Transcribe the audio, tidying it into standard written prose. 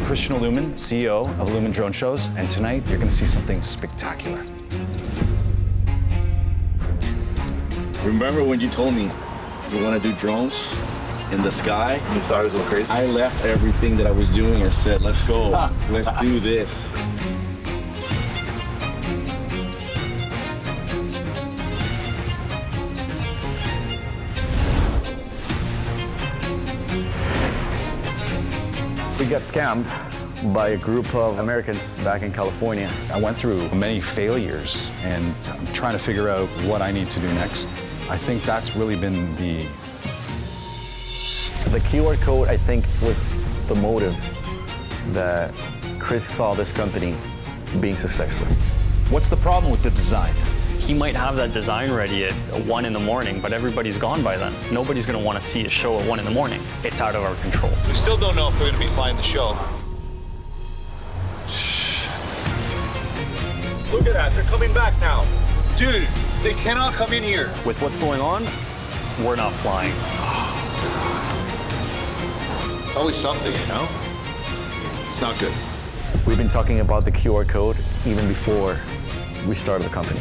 Christian Ilumin, CEO of Illumin Drone Shows, and tonight you're going to see something spectacular. Remember when you told me you want to do drones in the sky? You thought I was a little crazy? I left everything that I was doing and said, let's go, let's do this. We got scammed by a group of Americans back in California. I went through many failures, and I'm trying to figure out what I need to do next. I think that's really been the QR code, I think, was the motive that Chris saw this company being successful. What's the problem with the design? He might have that design ready at 1 in the morning, but everybody's gone by then. Nobody's going to want to see a show at 1 in the morning. It's out of our control. We still don't know if we're going to be flying the show. Look at that, they're coming back now. Dude, they cannot come in here. With what's going on, we're not flying. Always something, you know? It's not good. We've been talking about the QR code even before we started the company.